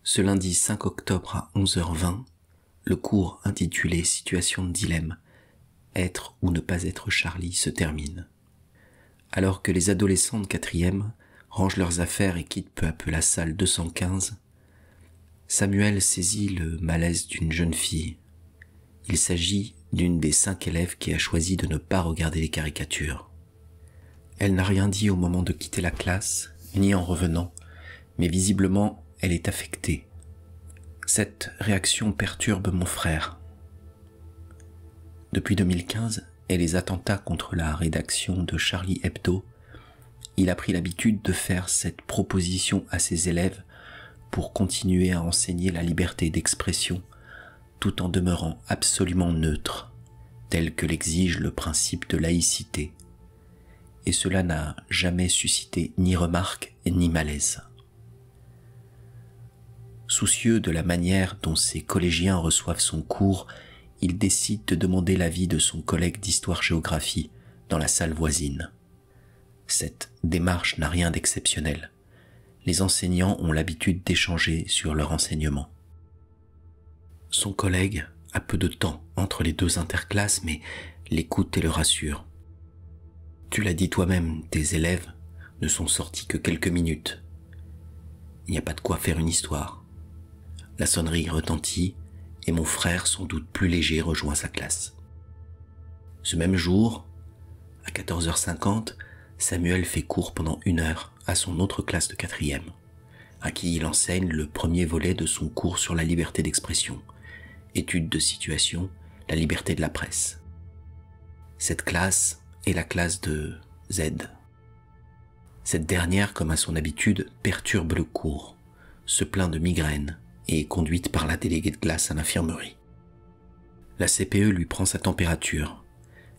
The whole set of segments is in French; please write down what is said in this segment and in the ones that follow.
Ce lundi 5 octobre à 11h20, le cours intitulé « Situation de dilemme, être ou ne pas être Charlie » se termine. Alors que les adolescents de 4e rangent leurs affaires et quittent peu à peu la salle 215, Samuel saisit le malaise d'une jeune fille. Il s'agit d'une des 5 élèves qui a choisi de ne pas regarder les caricatures. Elle n'a rien dit au moment de quitter la classe, ni en revenant, mais visiblement elle est affectée. Cette réaction perturbe mon frère. Depuis 2015 et les attentats contre la rédaction de Charlie Hebdo, il a pris l'habitude de faire cette proposition à ses élèves pour continuer à enseigner la liberté d'expression tout en demeurant absolument neutre, tel que l'exige le principe de laïcité. Et cela n'a jamais suscité ni remarque ni malaise. Soucieux de la manière dont ses collégiens reçoivent son cours, il décide de demander l'avis de son collègue d'histoire-géographie dans la salle voisine. Cette démarche n'a rien d'exceptionnel. Les enseignants ont l'habitude d'échanger sur leur enseignement. Son collègue a peu de temps entre les 2 interclasses, mais l'écoute et le rassure. Tu l'as dit toi-même, tes élèves ne sont sortis que quelques minutes. Il n'y a pas de quoi faire une histoire. La sonnerie retentit et mon frère, sans doute plus léger, rejoint sa classe. Ce même jour, à 14h50, Samuel fait cours pendant 1 heure à son autre classe de 4e, à qui il enseigne le premier volet de son cours sur la liberté d'expression, étude de situation, la liberté de la presse. Cette classe est la classe de Z. Cette dernière, comme à son habitude, perturbe le cours, se plaint de migraine et est conduite par la déléguée de classe à l'infirmerie. La CPE lui prend sa température.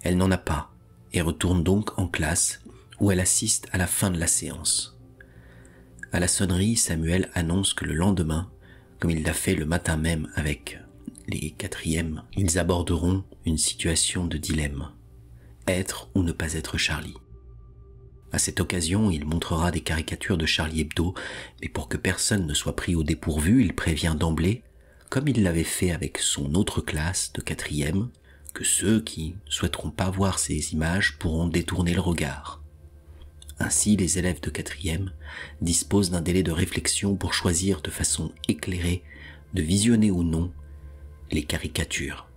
Elle n'en a pas et retourne donc en classe où elle assiste à la fin de la séance. À la sonnerie, Samuel annonce que le lendemain, comme il l'a fait le matin même avec les 4e, ils aborderont une situation de dilemme. Être ou ne pas être Charlie. À cette occasion, il montrera des caricatures de Charlie Hebdo, mais pour que personne ne soit pris au dépourvu, il prévient d'emblée, comme il l'avait fait avec son autre classe de 4e, que ceux qui ne souhaiteront pas voir ces images pourront détourner le regard. Ainsi, les élèves de 4e disposent d'un délai de réflexion pour choisir de façon éclairée de visionner ou non les caricatures.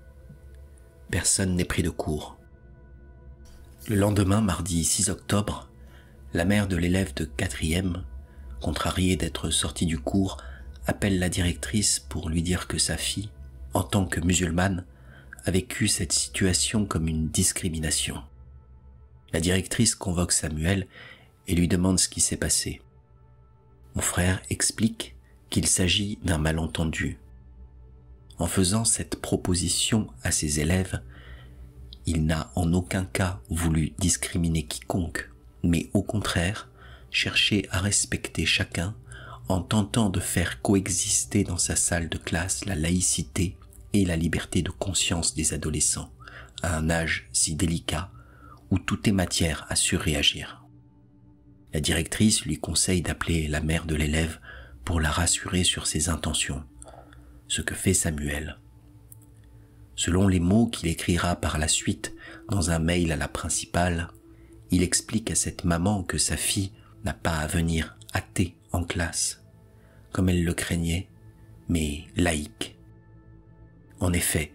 Personne n'est pris de court. Le lendemain, mardi 6 octobre, la mère de l'élève de 4e, contrariée d'être sortie du cours, appelle la directrice pour lui dire que sa fille, en tant que musulmane, a vécu cette situation comme une discrimination. La directrice convoque Samuel et lui demande ce qui s'est passé. Mon frère explique qu'il s'agit d'un malentendu. En faisant cette proposition à ses élèves, il n'a en aucun cas voulu discriminer quiconque, mais au contraire, cherché à respecter chacun en tentant de faire coexister dans sa salle de classe la laïcité et la liberté de conscience des adolescents, à un âge si délicat où tout est matière à surréagir. La directrice lui conseille d'appeler la mère de l'élève pour la rassurer sur ses intentions, ce que fait Samuel. Selon les mots qu'il écrira par la suite dans un mail à la principale, il explique à cette maman que sa fille n'a pas à venir athée en classe, comme elle le craignait, mais laïque. En effet,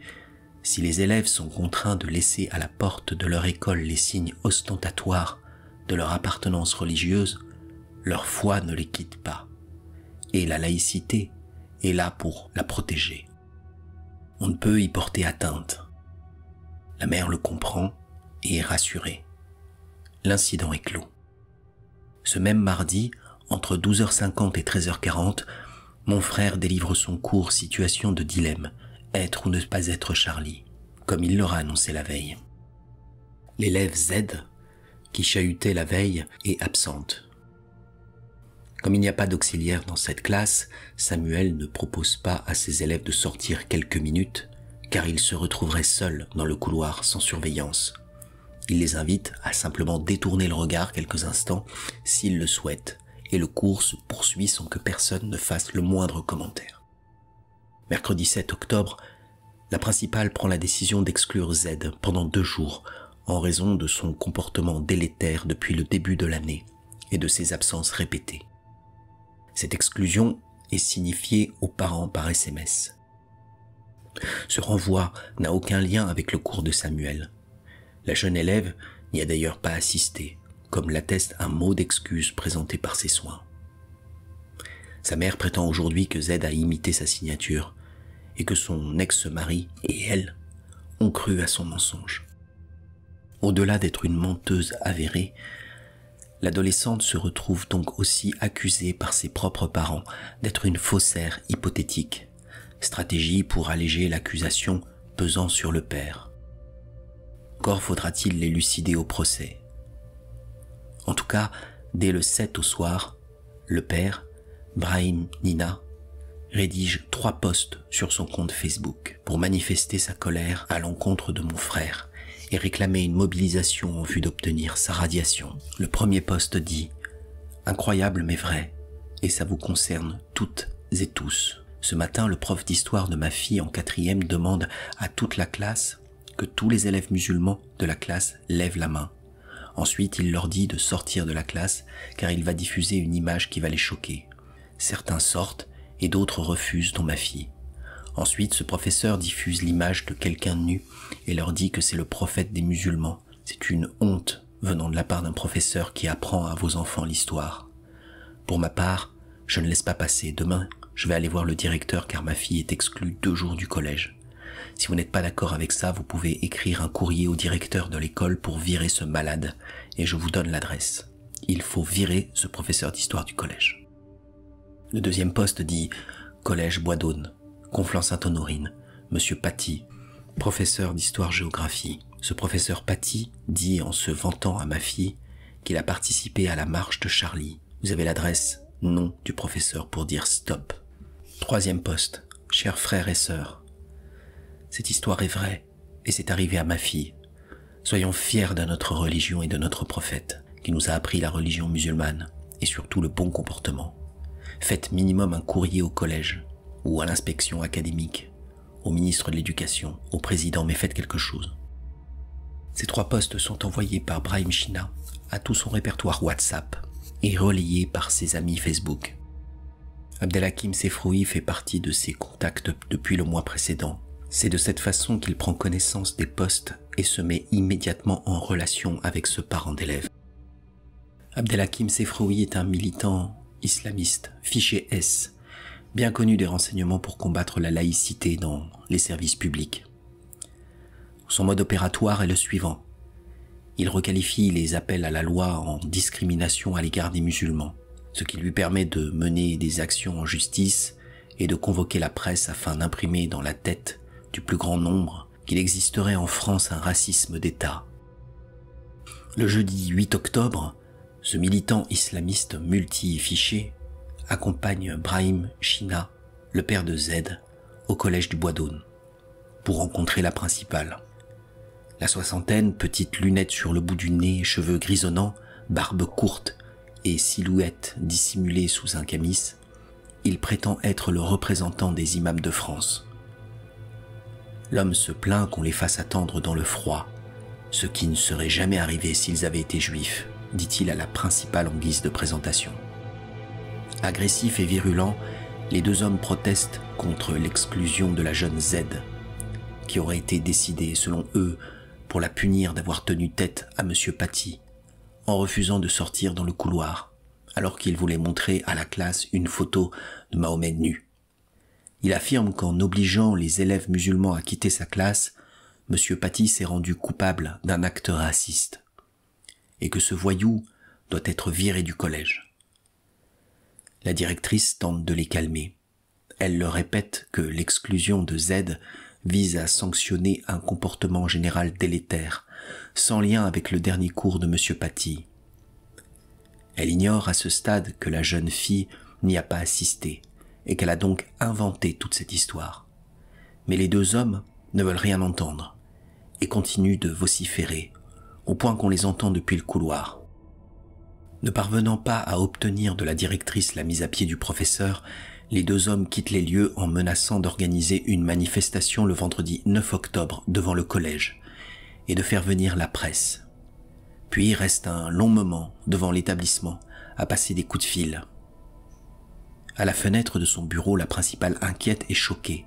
si les élèves sont contraints de laisser à la porte de leur école les signes ostentatoires de leur appartenance religieuse, leur foi ne les quitte pas, et la laïcité est là pour la protéger. On ne peut y porter atteinte. La mère le comprend et est rassurée. L'incident est clos. Ce même mardi, entre 12h50 et 13h40, mon frère délivre son cours « Situation de dilemme, être ou ne pas être Charlie », comme il l'aura annoncé la veille. L'élève Z, qui chahutait la veille, est absente. Comme il n'y a pas d'auxiliaire dans cette classe, Samuel ne propose pas à ses élèves de sortir quelques minutes, car ils se retrouveraient seuls dans le couloir sans surveillance. Il les invite à simplement détourner le regard quelques instants s'ils le souhaitent et le cours se poursuit sans que personne ne fasse le moindre commentaire. Mercredi 7 octobre, la principale prend la décision d'exclure Z pendant 2 jours en raison de son comportement délétère depuis le début de l'année et de ses absences répétées. Cette exclusion est signifiée aux parents par SMS. Ce renvoi n'a aucun lien avec le cours de Samuel. La jeune élève n'y a d'ailleurs pas assisté, comme l'atteste un mot d'excuse présenté par ses soins. Sa mère prétend aujourd'hui que Z a imité sa signature et que son ex-mari et elle ont cru à son mensonge. Au-delà d'être une menteuse avérée, l'adolescente se retrouve donc aussi accusée par ses propres parents d'être une faussaire hypothétique, stratégie pour alléger l'accusation pesant sur le père. Encore faudra-t-il l'élucider au procès. En tout cas, dès le 7 au soir, le père, Brahim Nina, rédige 3 posts sur son compte Facebook pour manifester sa colère à l'encontre de mon frère et réclamer une mobilisation en vue d'obtenir sa radiation. Le premier post dit « Incroyable mais vrai, et ça vous concerne toutes et tous. Ce matin, le prof d'histoire de ma fille en 4e demande à toute la classe que tous les élèves musulmans de la classe lèvent la main. Ensuite, il leur dit de sortir de la classe car il va diffuser une image qui va les choquer. Certains sortent et d'autres refusent, dont ma fille. Ensuite, ce professeur diffuse l'image de quelqu'un nu et leur dit que c'est le prophète des musulmans. C'est une honte venant de la part d'un professeur qui apprend à vos enfants l'histoire. Pour ma part, je ne laisse pas passer. Demain, je vais aller voir le directeur car ma fille est exclue 2 jours du collège. Si vous n'êtes pas d'accord avec ça, vous pouvez écrire un courrier au directeur de l'école pour virer ce malade et je vous donne l'adresse. Il faut virer ce professeur d'histoire du collège. Le deuxième poste dit « Collège Bois-d'Aulne, Conflans-Sainte-Honorine, Monsieur Paty, professeur d'histoire-géographie. » Ce professeur Paty dit en se vantant à ma fille qu'il a participé à la marche de Charlie. Vous avez l'adresse, nom du professeur pour dire stop. Troisième poste, chers frères et sœurs. Cette histoire est vraie et c'est arrivé à ma fille. Soyons fiers de notre religion et de notre prophète qui nous a appris la religion musulmane et surtout le bon comportement. Faites minimum un courrier au collège ou à l'inspection académique, au ministre de l'Éducation, au président, mais faites quelque chose. Ces 3 posts sont envoyés par Brahim China à tout son répertoire WhatsApp et relayés par ses amis Facebook. Abdelhakim Sefroui fait partie de ses contacts depuis le mois précédent. C'est de cette façon qu'il prend connaissance des posts et se met immédiatement en relation avec ce parent d'élève. Abdelhakim Sefroui est un militant islamiste, fiché S, bien connu des renseignements pour combattre la laïcité dans les services publics. Son mode opératoire est le suivant. Il requalifie les appels à la loi en discrimination à l'égard des musulmans, ce qui lui permet de mener des actions en justice et de convoquer la presse afin d'imprimer dans la tête du plus grand nombre qu'il existerait en France un racisme d'État. Le jeudi 8 octobre, ce militant islamiste multi-fiché accompagne Brahim China, le père de Z, au collège du Bois-d'Aulne, pour rencontrer la principale. La soixantaine, petites lunettes sur le bout du nez, cheveux grisonnants, barbe courte et silhouette dissimulée sous un camis, il prétend être le représentant des imams de France. L'homme se plaint qu'on les fasse attendre dans le froid, ce qui ne serait jamais arrivé s'ils avaient été juifs, dit-il à la principale en guise de présentation. Agressifs et virulents, les 2 hommes protestent contre l'exclusion de la jeune Z, qui aurait été décidée, selon eux, pour la punir d'avoir tenu tête à Monsieur Paty, en refusant de sortir dans le couloir, alors qu'il voulait montrer à la classe une photo de Mahomet nu. Il affirme qu'en obligeant les élèves musulmans à quitter sa classe, Monsieur Paty s'est rendu coupable d'un acte raciste, et que ce voyou doit être viré du collège. La directrice tente de les calmer. Elle leur répète que l'exclusion de Z vise à sanctionner un comportement général délétère, sans lien avec le dernier cours de Monsieur Paty. Elle ignore à ce stade que la jeune fille n'y a pas assisté, et qu'elle a donc inventé toute cette histoire. Mais les 2 hommes ne veulent rien entendre, et continuent de vociférer, au point qu'on les entend depuis le couloir. Ne parvenant pas à obtenir de la directrice la mise à pied du professeur, les deux hommes quittent les lieux en menaçant d'organiser une manifestation le vendredi 9 octobre devant le collège et de faire venir la presse. Puis restent un long moment devant l'établissement à passer des coups de fil. À la fenêtre de son bureau, la principale inquiète et choquée.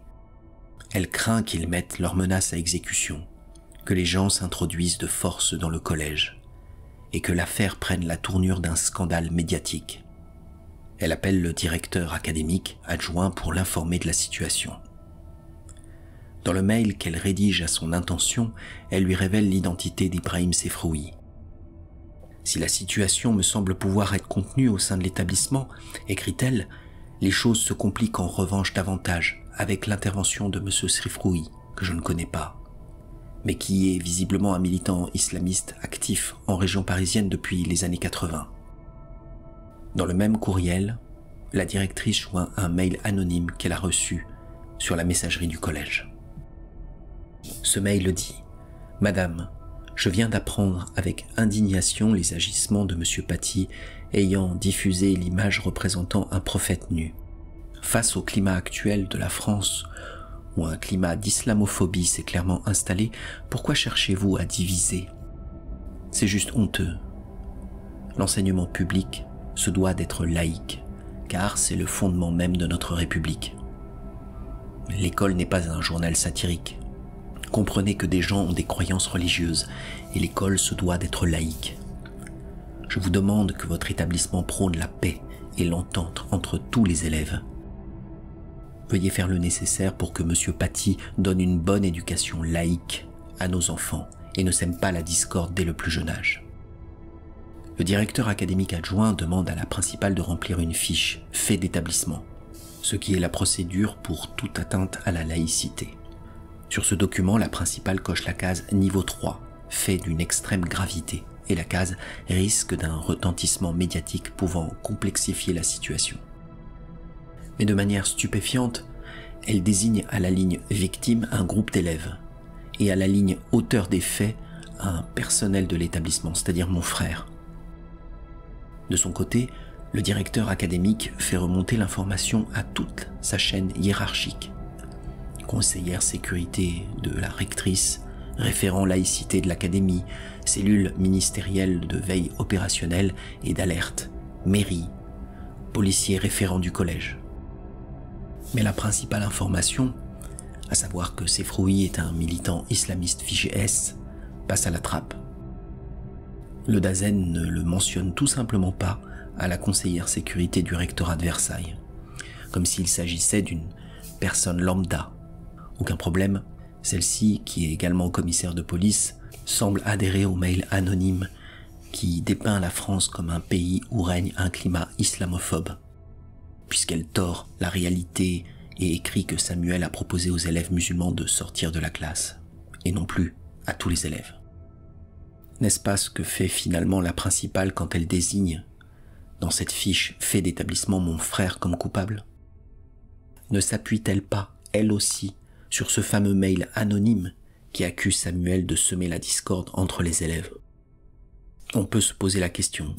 Elle craint qu'ils mettent leurs menaces à exécution, que les gens s'introduisent de force dans le collège et que l'affaire prenne la tournure d'un scandale médiatique. Elle appelle le directeur académique adjoint pour l'informer de la situation. Dans le mail qu'elle rédige à son intention, elle lui révèle l'identité d'Ibrahim Sefroui. Si la situation me semble pouvoir être contenue au sein de l'établissement, écrit-elle, les choses se compliquent en revanche davantage avec l'intervention de M. Sefroui, que je ne connais pas, mais qui est visiblement un militant islamiste actif en région parisienne depuis les années 80. Dans le même courriel, la directrice joint un mail anonyme qu'elle a reçu sur la messagerie du collège. Ce mail dit « Madame, je viens d'apprendre avec indignation les agissements de M. Paty ayant diffusé l'image représentant un prophète nu. Face au climat actuel de la France, où un climat d'islamophobie s'est clairement installé, pourquoi cherchez-vous à diviser? C'est juste honteux. L'enseignement public se doit d'être laïque, car c'est le fondement même de notre République. L'école n'est pas un journal satirique. Comprenez que des gens ont des croyances religieuses, et l'école se doit d'être laïque. Je vous demande que votre établissement prône la paix et l'entente entre tous les élèves. Veuillez faire le nécessaire pour que M. Paty donne une bonne éducation laïque à nos enfants et ne sème pas la discorde dès le plus jeune âge. Le directeur académique adjoint demande à la principale de remplir une fiche « fait d'établissement », ce qui est la procédure pour toute atteinte à la laïcité. Sur ce document, la principale coche la case « niveau 3 », fait d'une extrême gravité, et la case « risque d'un retentissement médiatique pouvant complexifier la situation ». Mais de manière stupéfiante, elle désigne à la ligne « victime » un groupe d'élèves, et à la ligne « auteur des faits » un personnel de l'établissement, c'est-à-dire mon frère. De son côté, le directeur académique fait remonter l'information à toute sa chaîne hiérarchique. Conseillère sécurité de la rectrice, référent laïcité de l'académie, cellule ministérielle de veille opérationnelle et d'alerte, mairie, policier référent du collège. Mais la principale information, à savoir que Sefroui est un militant islamiste fiché S, passe à la trappe. Le Dasen ne le mentionne tout simplement pas à la conseillère sécurité du rectorat de Versailles, comme s'il s'agissait d'une personne lambda. Aucun problème, celle-ci, qui est également commissaire de police, semble adhérer au mail anonyme qui dépeint la France comme un pays où règne un climat islamophobe, puisqu'elle tord la réalité et écrit que Samuel a proposé aux élèves musulmans de sortir de la classe, et non plus à tous les élèves. N'est-ce pas ce que fait finalement la principale quand elle désigne, dans cette fiche fait d'établissement, mon frère comme coupable? Ne s'appuie-t-elle pas, elle aussi, sur ce fameux mail anonyme qui accuse Samuel de semer la discorde entre les élèves? On peut se poser la question,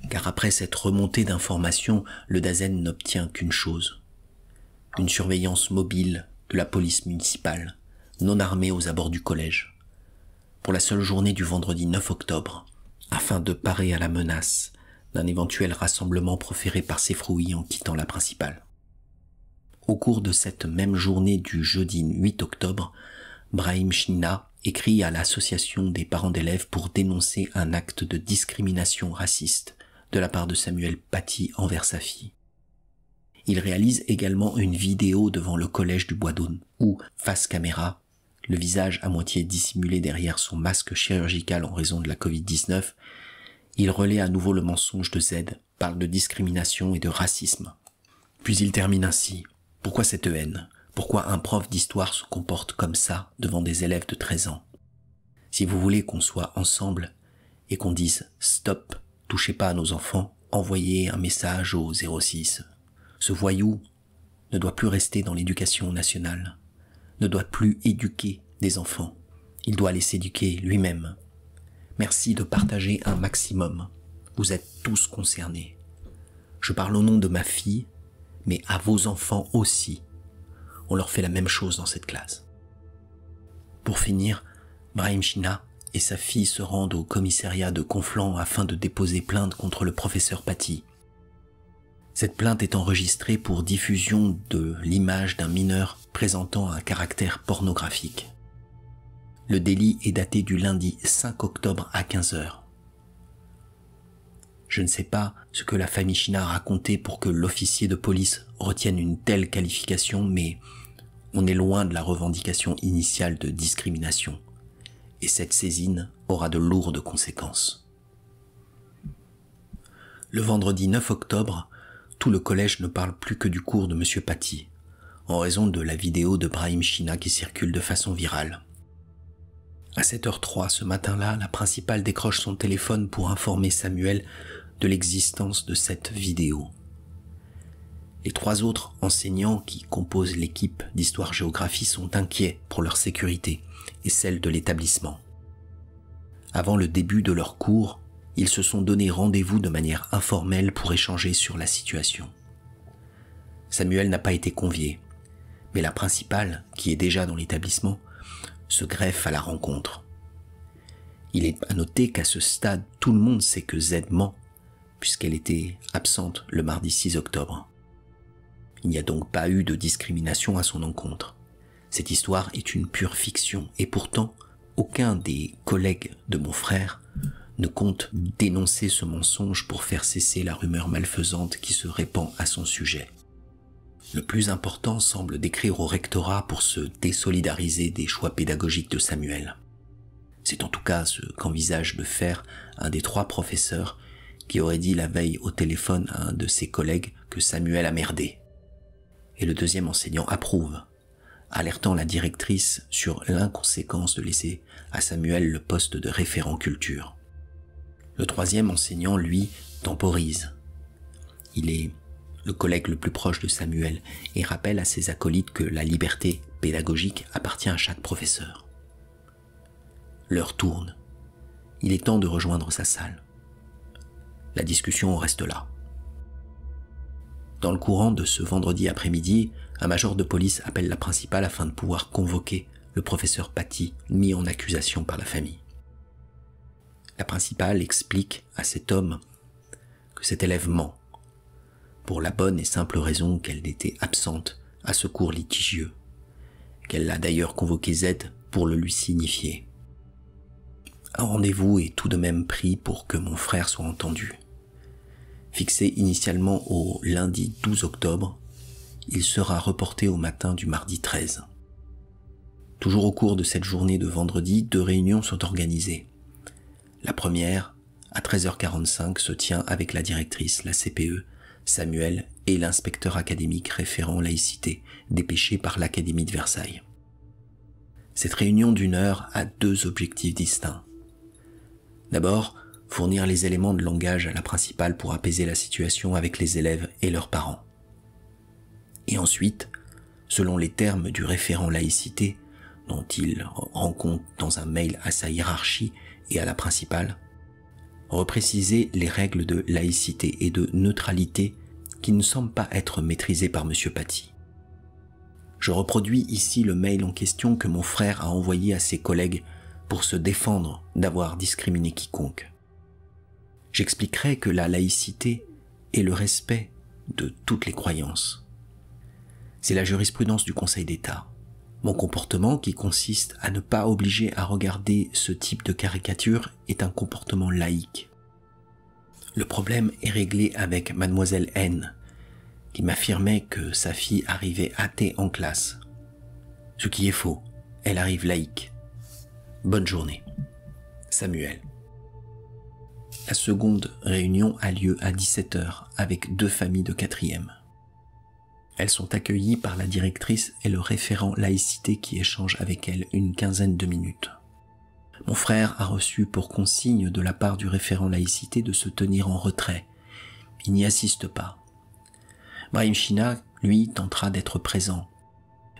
car après cette remontée d'informations, le Dasen n'obtient qu'une chose, une surveillance mobile de la police municipale, non armée aux abords du collège, pour la seule journée du vendredi 9 octobre, afin de parer à la menace d'un éventuel rassemblement proféré par Sefroui en quittant la principale. Au cours de cette même journée du jeudi 8 octobre, Brahim China écrit à l'association des parents d'élèves pour dénoncer un acte de discrimination raciste de la part de Samuel Paty envers sa fille. Il réalise également une vidéo devant le collège du Bois d'Aulne où, face caméra, le visage à moitié dissimulé derrière son masque chirurgical en raison de la Covid-19, il relaie à nouveau le mensonge de Z, parle de discrimination et de racisme. Puis il termine ainsi. Pourquoi cette haine? Pourquoi un prof d'histoire se comporte comme ça devant des élèves de 13 ans? Si vous voulez qu'on soit ensemble et qu'on dise « Stop, touchez pas à nos enfants », envoyez un message au 06. Ce voyou ne doit plus rester dans l'éducation nationale, ne doit plus éduquer des enfants. Il doit les s'éduquer lui-même. Merci de partager un maximum. Vous êtes tous concernés. Je parle au nom de ma fille, mais à vos enfants aussi. On leur fait la même chose dans cette classe. Pour finir, Brahim China et sa fille se rendent au commissariat de Conflans afin de déposer plainte contre le professeur Paty. Cette plainte est enregistrée pour diffusion de l'image d'un mineur présentant un caractère pornographique. Le délit est daté du lundi 5 octobre à 15 h. Je ne sais pas ce que la famille China a raconté pour que l'officier de police retienne une telle qualification, mais on est loin de la revendication initiale de discrimination, et cette saisine aura de lourdes conséquences. Le vendredi 9 octobre, tout le collège ne parle plus que du cours de M. Paty, en raison de la vidéo de Brahim China qui circule de façon virale. À 7h03 ce matin-là, la principale décroche son téléphone pour informer Samuel de l'existence de cette vidéo. Les 3 autres enseignants qui composent l'équipe d'histoire-géographie sont inquiets pour leur sécurité et celle de l'établissement. Avant le début de leur cours, ils se sont donné rendez-vous de manière informelle pour échanger sur la situation. Samuel n'a pas été convié, mais la principale, qui est déjà dans l'établissement, se greffe à la rencontre. Il est à noter qu'à ce stade, tout le monde sait que Z ment, puisqu'elle était absente le mardi 6 octobre. Il n'y a donc pas eu de discrimination à son encontre. Cette histoire est une pure fiction, et pourtant, aucun des collègues de mon frère ne compte dénoncer ce mensonge pour faire cesser la rumeur malfaisante qui se répand à son sujet. Le plus important semble d'écrire au rectorat pour se désolidariser des choix pédagogiques de Samuel. C'est en tout cas ce qu'envisage de faire un des 3 professeurs qui aurait dit la veille au téléphone à un de ses collègues que Samuel a merdé. Et le 2e enseignant approuve, alertant la directrice sur l'inconséquence de laisser à Samuel le poste de référent culture. Le 3e enseignant, lui, temporise. Il est le collègue le plus proche de Samuel et rappelle à ses acolytes que la liberté pédagogique appartient à chaque professeur. L'heure tourne. Il est temps de rejoindre sa salle. La discussion reste là. Dans le courant de ce vendredi après-midi, un major de police appelle la principale afin de pouvoir convoquer le professeur Paty, mis en accusation par la famille. La principale explique à cet homme que cet élève ment, pour la bonne et simple raison qu'elle était absente à ce cours litigieux, qu'elle a d'ailleurs convoqué Z pour le lui signifier. Un rendez-vous est tout de même pris pour que mon frère soit entendu. Fixé initialement au lundi 12 octobre, il sera reporté au matin du mardi 13. Toujours au cours de cette journée de vendredi, 2 réunions sont organisées. La première, à 13h45, se tient avec la directrice, la CPE, Samuel et l'inspecteur académique référent laïcité, dépêché par l'Académie de Versailles. Cette réunion d'1 heure a 2 objectifs distincts. D'abord, fournir les éléments de langage à la principale pour apaiser la situation avec les élèves et leurs parents. Et ensuite, selon les termes du référent laïcité, dont il rend compte dans un mail à sa hiérarchie et à la principale, repréciser les règles de laïcité et de neutralité qui ne semblent pas être maîtrisées par M. Paty. Je reproduis ici le mail en question que mon frère a envoyé à ses collègues pour se défendre d'avoir discriminé quiconque. J'expliquerai que la laïcité est le respect de toutes les croyances. C'est la jurisprudence du Conseil d'État. Mon comportement, qui consiste à ne pas obliger à regarder ce type de caricature, est un comportement laïque. Le problème est réglé avec mademoiselle N, qui m'affirmait que sa fille arrivait athée en classe. Ce qui est faux, elle arrive laïque. Bonne journée. Samuel. La seconde réunion a lieu à 17h avec 2 familles de 4e. Elles sont accueillies par la directrice et le référent laïcité qui échange avec elles une quinzaine de minutes. Mon frère a reçu pour consigne de la part du référent laïcité de se tenir en retrait. Il n'y assiste pas. Brahim China, lui, tentera d'être présent.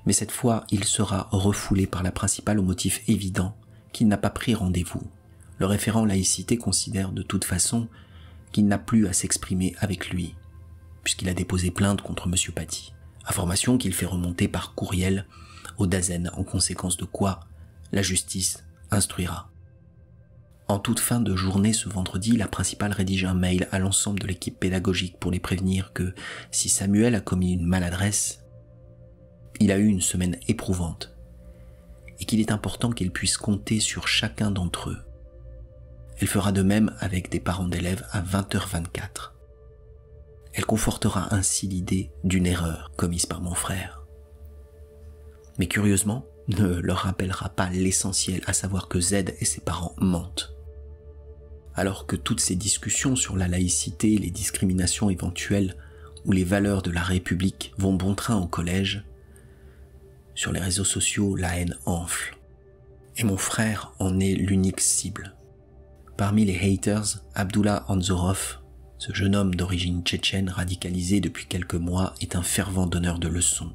Mais cette fois, il sera refoulé par la principale au motif évident qu'il n'a pas pris rendez-vous. Le référent laïcité considère de toute façon qu'il n'a plus à s'exprimer avec lui, puisqu'il a déposé plainte contre M. Paty. Information qu'il fait remonter par courriel au Dasen, en conséquence de quoi la justice instruira. En toute fin de journée ce vendredi, la principale rédige un mail à l'ensemble de l'équipe pédagogique pour les prévenir que si Samuel a commis une maladresse, il a eu une semaine éprouvante et qu'il est important qu'il puisse compter sur chacun d'entre eux. Elle fera de même avec des parents d'élèves à 20h24. Elle confortera ainsi l'idée d'une erreur commise par mon frère. Mais curieusement, ne leur rappellera pas l'essentiel, à savoir que Z et ses parents mentent. Alors que toutes ces discussions sur la laïcité, les discriminations éventuelles ou les valeurs de la République vont bon train au collège, sur les réseaux sociaux, la haine enfle. Et mon frère en est l'unique cible. Parmi les haters, Abdullah Anzorov, ce jeune homme d'origine tchétchène radicalisé depuis quelques mois, est un fervent donneur de leçons.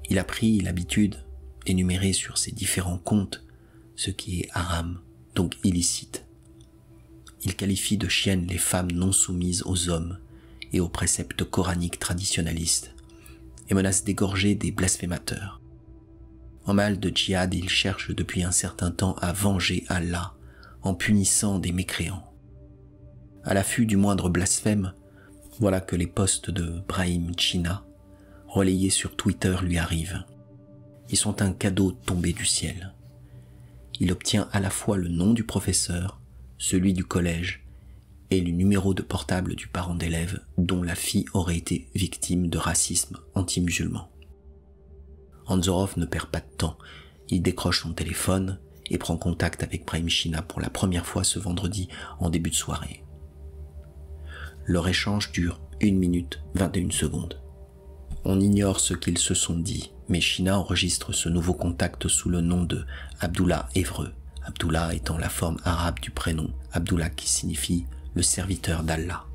Il a pris l'habitude d'énumérer sur ses différents comptes ce qui est haram, donc illicite. Il qualifie de chiennes les femmes non soumises aux hommes et aux préceptes coraniques traditionnalistes et menace d'égorger des blasphémateurs. En mal de djihad, il cherche depuis un certain temps à venger Allah en punissant des mécréants. À l'affût du moindre blasphème, voilà que les posts de Brahim China, relayés sur Twitter, lui arrivent. Ils sont un cadeau tombé du ciel. Il obtient à la fois le nom du professeur, celui du collège et le numéro de portable du parent d'élève dont la fille aurait été victime de racisme anti-musulman. Anzorov ne perd pas de temps. Il décroche son téléphone et prend contact avec Brahim China pour la première fois ce vendredi en début de soirée. Leur échange dure 1 minute 21 secondes. On ignore ce qu'ils se sont dit, mais China enregistre ce nouveau contact sous le nom de Abdullah Évreux, Abdullah étant la forme arabe du prénom Abdullah qui signifie le serviteur d'Allah.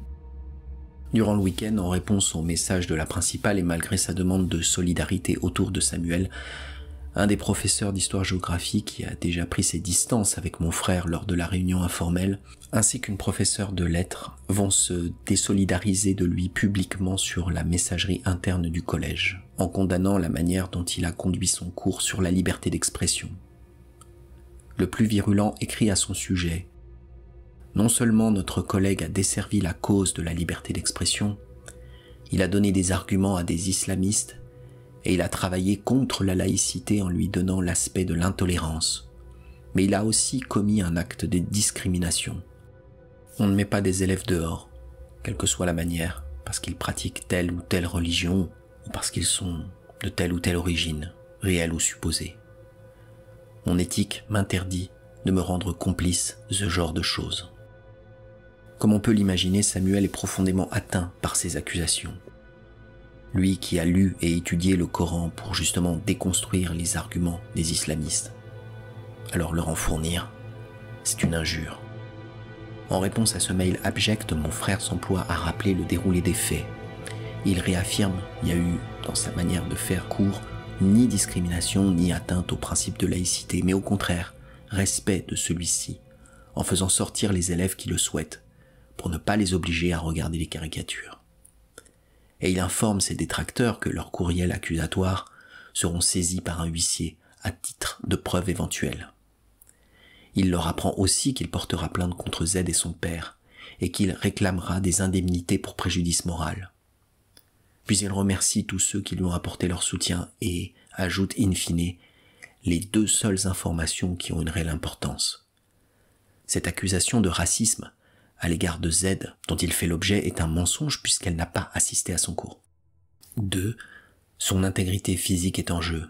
Durant le week-end, en réponse au message de la principale et malgré sa demande de solidarité autour de Samuel, un des professeurs d'histoire-géographie qui a déjà pris ses distances avec mon frère lors de la réunion informelle, ainsi qu'une professeure de lettres, vont se désolidariser de lui publiquement sur la messagerie interne du collège, en condamnant la manière dont il a conduit son cours sur la liberté d'expression. Le plus virulent écrit à son sujet « Non seulement notre collègue a desservi la cause de la liberté d'expression, il a donné des arguments à des islamistes et il a travaillé contre la laïcité en lui donnant l'aspect de l'intolérance. Mais il a aussi commis un acte de discrimination. On ne met pas des élèves dehors, quelle que soit la manière, parce qu'ils pratiquent telle ou telle religion ou parce qu'ils sont de telle ou telle origine, réelle ou supposée. Mon éthique m'interdit de me rendre complice de ce genre de choses. » Comme on peut l'imaginer, Samuel est profondément atteint par ces accusations. Lui qui a lu et étudié le Coran pour justement déconstruire les arguments des islamistes. Alors leur en fournir, c'est une injure. En réponse à ce mail abject, mon frère s'emploie à rappeler le déroulé des faits. Il réaffirme qu'il n'y a eu, dans sa manière de faire cours, ni discrimination ni atteinte au principe de laïcité, mais au contraire, respect de celui-ci, en faisant sortir les élèves qui le souhaitent, pour ne pas les obliger à regarder les caricatures. Et il informe ses détracteurs que leurs courriels accusatoires seront saisis par un huissier à titre de preuve éventuelle. Il leur apprend aussi qu'il portera plainte contre Z et son père, et qu'il réclamera des indemnités pour préjudice moral. Puis il remercie tous ceux qui lui ont apporté leur soutien et ajoute in fine les 2 seules informations qui ont une réelle importance. Cette accusation de racisme à l'égard de Z, dont il fait l'objet, est un mensonge puisqu'elle n'a pas assisté à son cours. 2. Son intégrité physique est en jeu.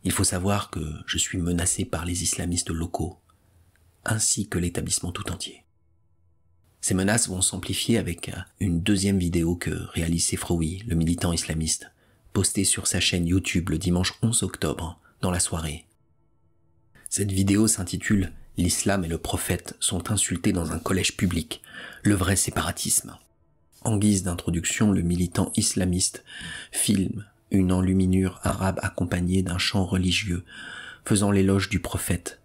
Il faut savoir que je suis menacé par les islamistes locaux, ainsi que l'établissement tout entier. Ces menaces vont s'amplifier avec une 2e vidéo que réalise Sefroui, le militant islamiste, postée sur sa chaîne YouTube le dimanche 11 octobre, dans la soirée. Cette vidéo s'intitule « L'islam et le prophète sont insultés dans un collège public, le vrai séparatisme ». En guise d'introduction, le militant islamiste filme une enluminure arabe accompagnée d'un chant religieux faisant l'éloge du prophète,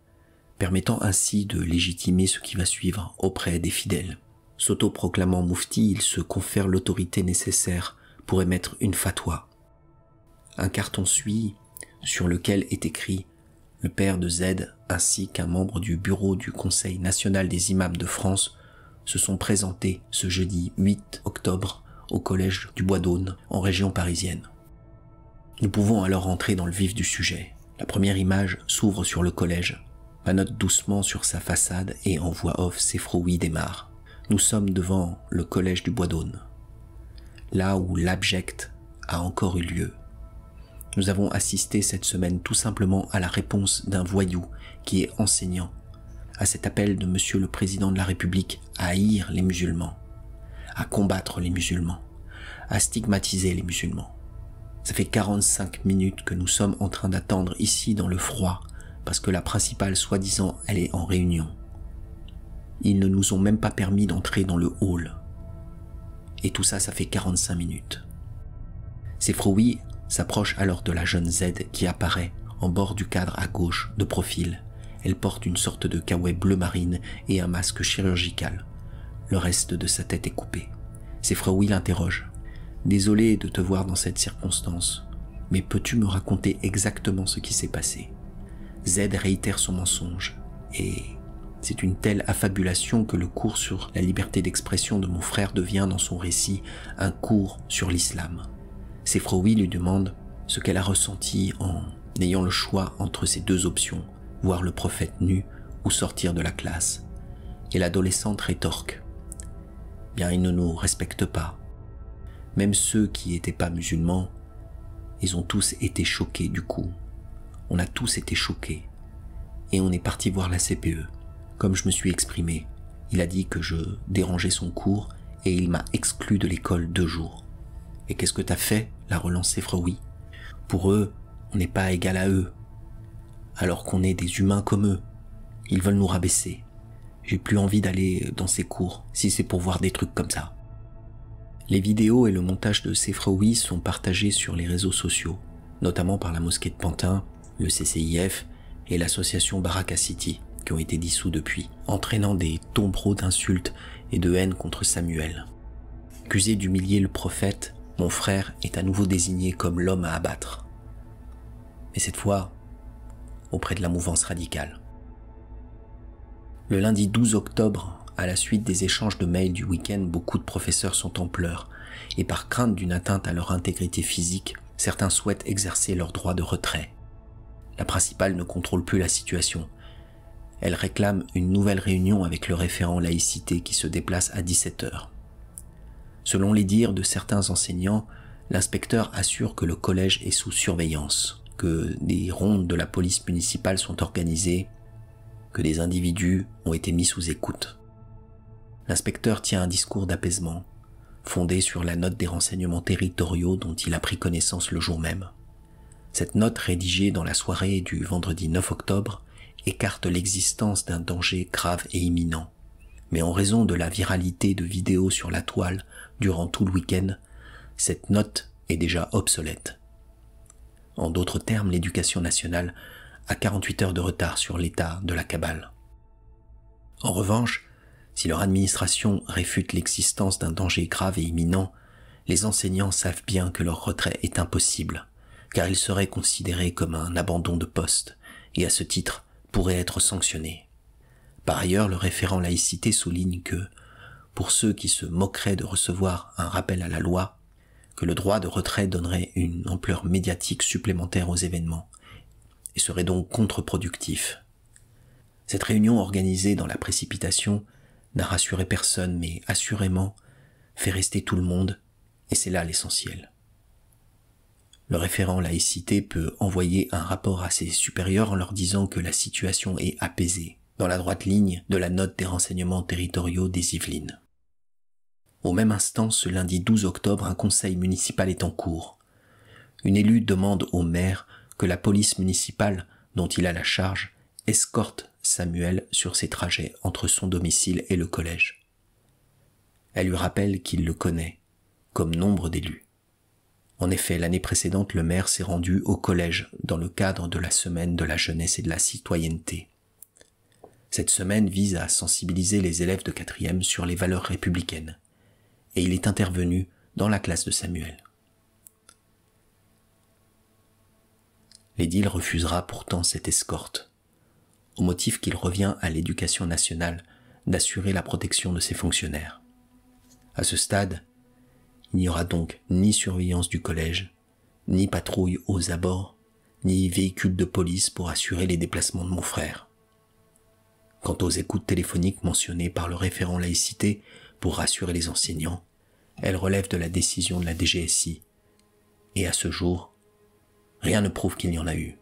permettant ainsi de légitimer ce qui va suivre auprès des fidèles. S'autoproclamant moufti, il se confère l'autorité nécessaire pour émettre une fatwa. Un carton suit sur lequel est écrit « Le père de Z ainsi qu'un membre du bureau du Conseil national des imams de France se sont présentés ce jeudi 8 octobre au collège du Bois-d'Aulne en région parisienne. » Nous pouvons alors entrer dans le vif du sujet. La première image s'ouvre sur le collège, panote doucement sur sa façade et en voix off Sefroui démarre. Nous sommes devant le collège du Bois-d'Aulne, là où l'abject a encore eu lieu. Nous avons assisté cette semaine tout simplement à la réponse d'un voyou qui est enseignant à cet appel de Monsieur le Président de la République à haïr les musulmans, à combattre les musulmans, à stigmatiser les musulmans. Ça fait 45 minutes que nous sommes en train d'attendre ici dans le froid parce que la principale, soi-disant, elle est en réunion. Ils ne nous ont même pas permis d'entrer dans le hall. Et tout ça, ça fait 45 minutes. Sefroui s'approche alors de la jeune Z qui apparaît en bord du cadre à gauche, de profil. Elle porte une sorte de kawaii bleu marine et un masque chirurgical. Le reste de sa tête est coupé. Sefroui l'interroge. « Désolé de te voir dans cette circonstance, mais peux-tu me raconter exactement ce qui s'est passé ?» Z réitère son mensonge, et c'est une telle affabulation que le cours sur la liberté d'expression de mon frère devient dans son récit un cours sur l'islam. Sefroui lui demande ce qu'elle a ressenti en ayant le choix entre ces deux options, voir le prophète nu ou sortir de la classe. Et l'adolescente rétorque. Bien, il ne nous respecte pas. Même ceux qui n'étaient pas musulmans, ils ont tous été choqués du coup. On a tous été choqués. Et on est parti voir la CPE. Comme je me suis exprimé, il a dit que je dérangeais son cours et il m'a exclu de l'école 2 jours. Et qu'est-ce que t'as fait? L'a relancé Sefroui. Pour eux, on n'est pas égal à eux. Alors qu'on est des humains comme eux. Ils veulent nous rabaisser. J'ai plus envie d'aller dans ces cours si c'est pour voir des trucs comme ça. Les vidéos et le montage de Sefroui sont partagés sur les réseaux sociaux, notamment par la mosquée de Pantin, le CCIF et l'association Baraka City, qui ont été dissous depuis, entraînant des tombereaux d'insultes et de haine contre Samuel. Accusé d'humilier le prophète, mon frère est à nouveau désigné comme l'homme à abattre. Mais cette fois, auprès de la mouvance radicale. Le lundi 12 octobre, à la suite des échanges de mails du week-end, beaucoup de professeurs sont en pleurs, et par crainte d'une atteinte à leur intégrité physique, certains souhaitent exercer leur droit de retrait. La principale ne contrôle plus la situation. Elle réclame une nouvelle réunion avec le référent laïcité qui se déplace à 17h. Selon les dires de certains enseignants, l'inspecteur assure que le collège est sous surveillance, que des rondes de la police municipale sont organisées, que des individus ont été mis sous écoute. L'inspecteur tient un discours d'apaisement, fondé sur la note des renseignements territoriaux dont il a pris connaissance le jour même. Cette note, rédigée dans la soirée du vendredi 9 octobre, écarte l'existence d'un danger grave et imminent. Mais en raison de la viralité de vidéos sur la toile durant tout le week-end, cette note est déjà obsolète. En d'autres termes, l'éducation nationale a 48 heures de retard sur l'état de la cabale. En revanche, si leur administration réfute l'existence d'un danger grave et imminent, les enseignants savent bien que leur retrait est impossible, car il serait considéré comme un abandon de poste, et à ce titre pourrait être sanctionné. Par ailleurs, le référent laïcité souligne que, pour ceux qui se moqueraient de recevoir un rappel à la loi, que le droit de retrait donnerait une ampleur médiatique supplémentaire aux événements, et serait donc contre-productif. Cette réunion organisée dans la précipitation n'a rassuré personne, mais assurément fait rester tout le monde, et c'est là l'essentiel. Le référent laïcité peut envoyer un rapport à ses supérieurs en leur disant que la situation est apaisée, dans la droite ligne de la note des renseignements territoriaux des Yvelines. Au même instant, ce lundi 12 octobre, un conseil municipal est en cours. Une élue demande au maire que la police municipale, dont il a la charge, escorte Samuel sur ses trajets entre son domicile et le collège. Elle lui rappelle qu'il le connaît, comme nombre d'élus. En effet, l'année précédente, le maire s'est rendu au collège dans le cadre de la semaine de la jeunesse et de la citoyenneté. Cette semaine vise à sensibiliser les élèves de 4e sur les valeurs républicaines, et il est intervenu dans la classe de Samuel. L'édile refusera pourtant cette escorte, au motif qu'il revient à l'Éducation nationale d'assurer la protection de ses fonctionnaires. À ce stade, il n'y aura donc ni surveillance du collège, ni patrouille aux abords, ni véhicule de police pour assurer les déplacements de mon frère. Quant aux écoutes téléphoniques mentionnées par le référent laïcité pour rassurer les enseignants, elles relèvent de la décision de la DGSI, et à ce jour, rien ne prouve qu'il y en a eu.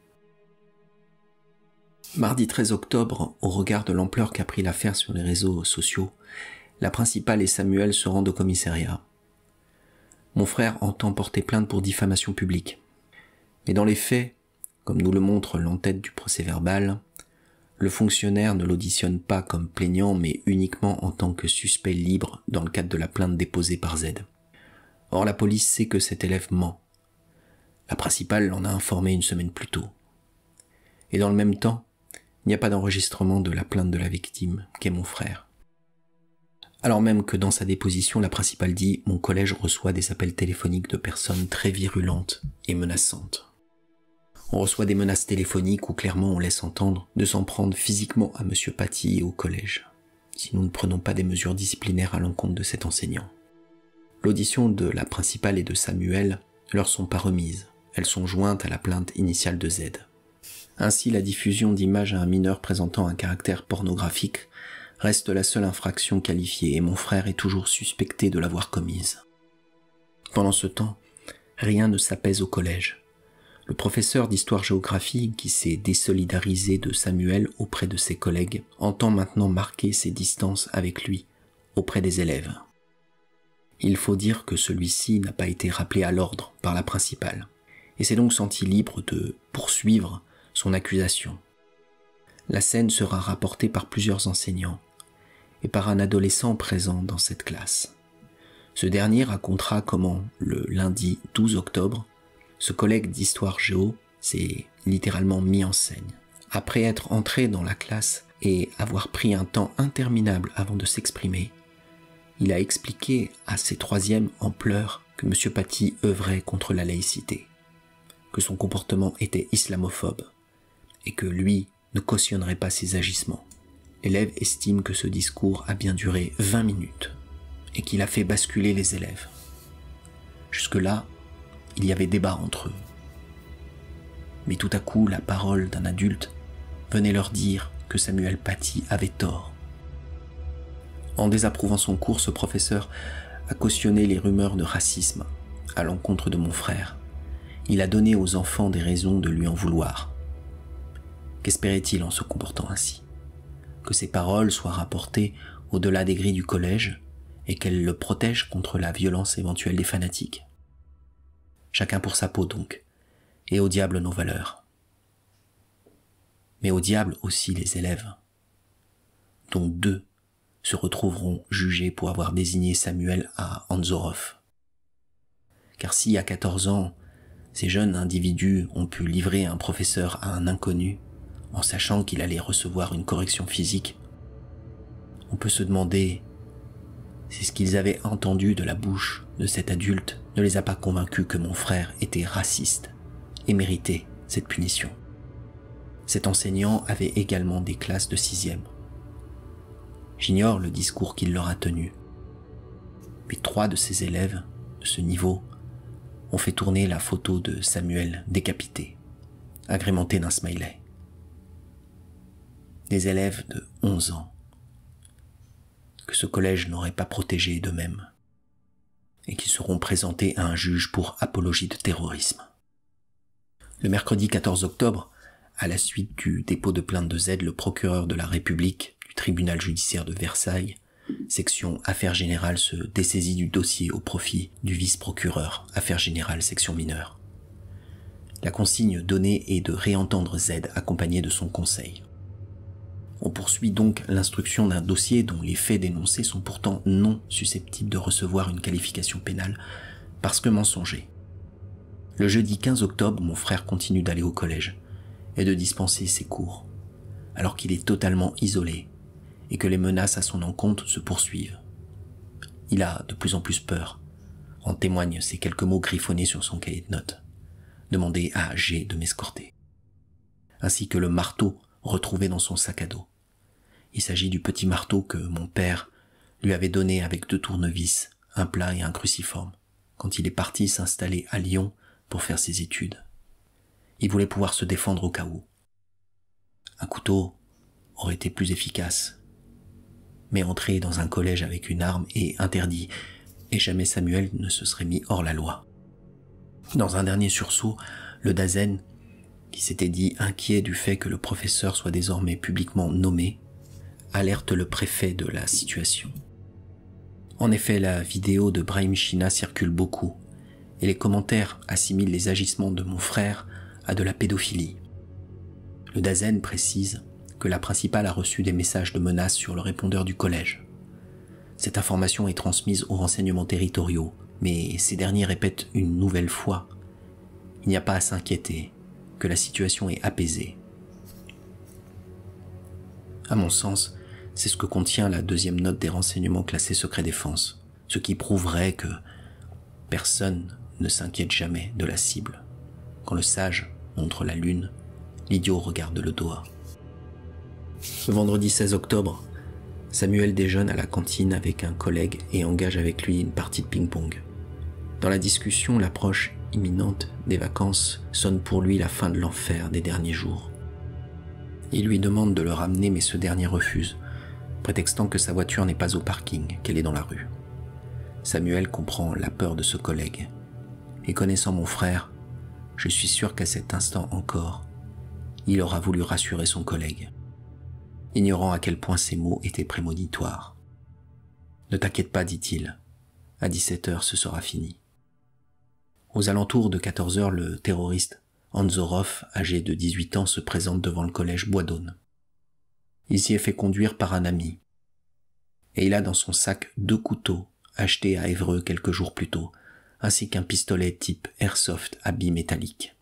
Mardi 13 octobre, au regard de l'ampleur qu'a pris l'affaire sur les réseaux sociaux, la principale et Samuel se rendent au commissariat. Mon frère entend porter plainte pour diffamation publique. Mais dans les faits, comme nous le montre l'entête du procès-verbal, le fonctionnaire ne l'auditionne pas comme plaignant mais uniquement en tant que suspect libre dans le cadre de la plainte déposée par Z. Or la police sait que cet élève ment. La principale l'en a informé une semaine plus tôt. Et dans le même temps, il n'y a pas d'enregistrement de la plainte de la victime, qu'est mon frère. Alors même que dans sa déposition, la principale dit « Mon collège reçoit des appels téléphoniques de personnes très virulentes et menaçantes. » On reçoit des menaces téléphoniques où clairement on laisse entendre de s'en prendre physiquement à Monsieur Paty et au collège, si nous ne prenons pas des mesures disciplinaires à l'encontre de cet enseignant. L'audition de la principale et de Samuel leur sont pas remises, elles sont jointes à la plainte initiale de Z. Ainsi, la diffusion d'images à un mineur présentant un caractère pornographique reste la seule infraction qualifiée et mon frère est toujours suspecté de l'avoir commise. Pendant ce temps, rien ne s'apaise au collège. Le professeur d'histoire-géographie, qui s'est désolidarisé de Samuel auprès de ses collègues, entend maintenant marquer ses distances avec lui auprès des élèves. Il faut dire que celui-ci n'a pas été rappelé à l'ordre par la principale, et s'est donc senti libre de poursuivre son accusation. La scène sera rapportée par plusieurs enseignants et par un adolescent présent dans cette classe. Ce dernier racontera comment, le lundi 12 octobre, ce collègue d'histoire géo s'est littéralement mis en scène. Après être entré dans la classe et avoir pris un temps interminable avant de s'exprimer, il a expliqué à ses troisièmes en pleurs que M. Paty œuvrait contre la laïcité, que son comportement était islamophobe et que lui ne cautionnerait pas ses agissements. L'élève estime que ce discours a bien duré 20 minutes et qu'il a fait basculer les élèves. Jusque-là, il y avait débat entre eux. Mais tout à coup, la parole d'un adulte venait leur dire que Samuel Paty avait tort. En désapprouvant son cours, ce professeur a cautionné les rumeurs de racisme à l'encontre de mon frère. Il a donné aux enfants des raisons de lui en vouloir. Qu'espérait-il en se comportant ainsi? Que ses paroles soient rapportées au-delà des grilles du collège et qu'elles le protègent contre la violence éventuelle des fanatiques. Chacun pour sa peau donc, et au diable nos valeurs. Mais au diable aussi les élèves, dont 2 se retrouveront jugés pour avoir désigné Samuel à Anzorov. Car si à 14 ans, ces jeunes individus ont pu livrer un professeur à un inconnu, en sachant qu'il allait recevoir une correction physique, on peut se demander si ce qu'ils avaient entendu de la bouche de cet adulte ne les a pas convaincus que mon frère était raciste et méritait cette punition. Cet enseignant avait également des classes de 6e. J'ignore le discours qu'il leur a tenu, mais 3 de ses élèves de ce niveau ont fait tourner la photo de Samuel décapité, agrémentée d'un smiley. Des élèves de 11 ans que ce collège n'aurait pas protégés d'eux-mêmes et qui seront présentés à un juge pour apologie de terrorisme. Le mercredi 14 octobre, à la suite du dépôt de plainte de Z, le procureur de la République du tribunal judiciaire de Versailles, section Affaires générales, se dessaisit du dossier au profit du vice-procureur Affaires générales, section mineure. La consigne donnée est de réentendre Z accompagné de son conseil. On poursuit donc l'instruction d'un dossier dont les faits dénoncés sont pourtant non susceptibles de recevoir une qualification pénale parce que mensongers. Le jeudi 15 octobre, mon frère continue d'aller au collège et de dispenser ses cours. alors qu'il est totalement isolé et que les menaces à son encontre se poursuivent. Il a de plus en plus peur. En témoignent ces quelques mots griffonnés sur son cahier de notes. Demander à G de m'escorter. Ainsi que le marteau retrouvé dans son sac à dos. Il s'agit du petit marteau que mon père lui avait donné avec 2 tournevis, un plat et un cruciforme, quand il est parti s'installer à Lyon pour faire ses études. Il voulait pouvoir se défendre au cas où. Un couteau aurait été plus efficace. Mais entrer dans un collège avec une arme est interdit, et jamais Samuel ne se serait mis hors la loi. Dans un dernier sursaut, le Dazen, qui s'était dit inquiet du fait que le professeur soit désormais publiquement nommé, alerte le préfet de la situation. En effet, la vidéo de Brahim China circule beaucoup, et les commentaires assimilent les agissements de mon frère à de la pédophilie. Le Dazen précise que la principale a reçu des messages de menaces sur le répondeur du collège. Cette information est transmise aux renseignements territoriaux, mais ces derniers répètent une nouvelle fois « Il n'y a pas à s'inquiéter, que la situation est apaisée ». À mon sens, c'est ce que contient la 2e note des renseignements classés secret défense, ce qui prouverait que personne ne s'inquiète jamais de la cible. Quand le sage montre la lune, l'idiot regarde le doigt. Ce vendredi 16 octobre, Samuel déjeune à la cantine avec un collègue et engage avec lui une partie de ping-pong. Dans la discussion, l'approche imminente des vacances sonne pour lui la fin de l'enfer des derniers jours. Il lui demande de le ramener, mais ce dernier refuse, prétextant que sa voiture n'est pas au parking, qu'elle est dans la rue. Samuel comprend la peur de ce collègue, et connaissant mon frère, je suis sûr qu'à cet instant encore, il aura voulu rassurer son collègue, ignorant à quel point ces mots étaient prémonitoires. « Ne t'inquiète pas, dit-il, à 17h ce sera fini. » Aux alentours de 14h, le terroriste Anzorov, âgé de 18 ans, se présente devant le collège Bois d'Aune. Il s'y est fait conduire par un ami, et il a dans son sac 2 couteaux achetés à Évreux quelques jours plus tôt, ainsi qu'un pistolet type airsoft à billes métalliques.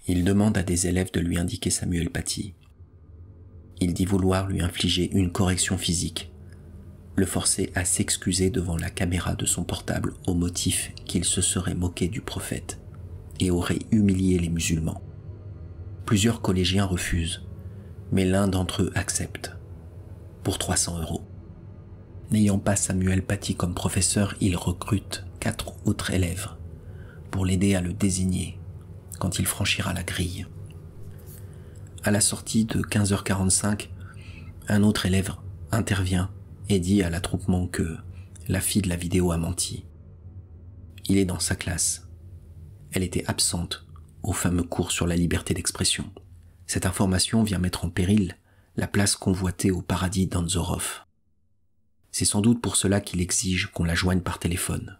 Il demande à des élèves de lui indiquer Samuel Paty. Il dit vouloir lui infliger une correction physique, le forcer à s'excuser devant la caméra de son portable au motif qu'il se serait moqué du prophète et aurait humilié les musulmans. Plusieurs collégiens refusent, mais l'un d'entre eux accepte, pour 300 €. N'ayant pas Samuel Paty comme professeur, il recrute 4 autres élèves pour l'aider à le désigner quand il franchira la grille. À la sortie de 15h45, un autre élève intervient et dit à l'attroupement que la fille de la vidéo a menti. Il est dans sa classe. Elle était absente au fameux cours sur la liberté d'expression. Cette information vient mettre en péril la place convoitée au paradis d'Anzorov. C'est sans doute pour cela qu'il exige qu'on la joigne par téléphone,